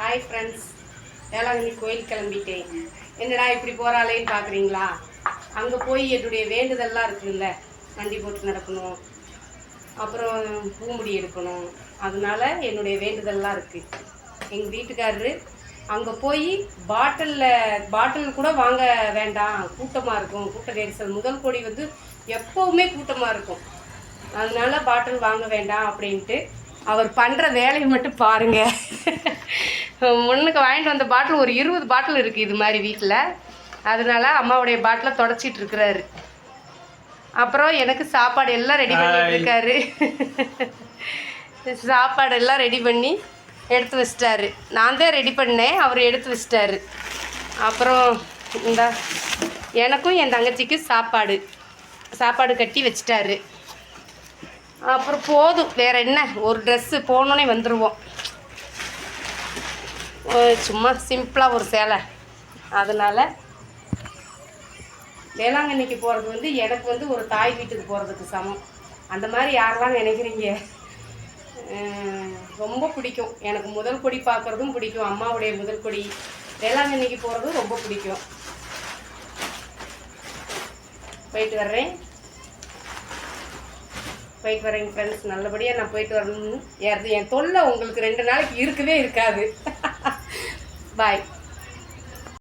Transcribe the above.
Hi friends, Velankanni கோயில் கிளம்பிட்டேன். என்னடா இப்படி போகிறாளேன்னு பார்க்குறீங்களா? அங்கே போய் என்னுடைய வேண்டுதல்லாம் இருக்குல்ல, வண்டி போட்டு நடக்கணும், அப்புறம் பூமுடி எடுக்கணும். அதனால என்னுடைய வேண்டுதல்லாம் இருக்குது. எங்கள் வீட்டுக்காரரு அங்கே போய் பாட்டில் கூட வாங்க வேண்டாம், கூட்டமாக இருக்கும், கூட்ட நெரிசல். முதல் கோடி வந்து எப்போவுமே கூட்டமாக இருக்கும், அதனால பாட்டில் வாங்க வேண்டாம் அப்படின்ட்டு அவர் பண்ணுற வேலையை மட்டும் பாருங்கள். முன்னுக்கு வாங்கிட்டு வந்த பாட்டில் ஒரு 20 பாட்டில் இருக்குது இது மாதிரி வீட்டில். அதனால அம்மாவுடைய பாட்டிலை தொடச்சிட்டு இருக்கிறாரு. அப்புறம் எனக்கு சாப்பாடு எல்லாம் ரெடி பண்ணிட்டு இருக்காரு. சாப்பாடு எல்லாம் ரெடி பண்ணி எடுத்து வச்சிட்டாரு. நான் தான் ரெடி பண்ணேன், அவர் எடுத்து வச்சிட்டாரு. அப்புறம் இந்த எனக்கும் என் தங்கச்சிக்கும் சாப்பாடு கட்டி வச்சிட்டாரு. அப்புறம் போதும், வேறு என்ன, ஒரு ட்ரெஸ்ஸு போனோன்னே வந்துடுவோம். சும்மா சிம்பிளாக ஒரு சேலை. அதனால் வேளாங்கண்ணிக்கு போகிறது வந்து எனக்கு வந்து ஒரு தாய் வீட்டுக்கு போகிறதுக்கு சமம். அந்த மாதிரி யாரெல்லாம் நினைக்கிறீங்க? ரொம்ப பிடிக்கும் எனக்கு. முதல் கொடி பார்க்குறதும் பிடிக்கும், அம்மாவுடைய முதல் கொடி. வேளாங்கண்ணிக்கு போகிறதும் ரொம்ப பிடிக்கும். போயிட்டு வர்றேன் ஃப்ரெண்ட்ஸ். நல்லபடியாக நான் போயிட்டு வரணும்னு என் தொல்லை உங்களுக்கு 2 நாளைக்கு இருக்கவே இருக்காது. பாய்.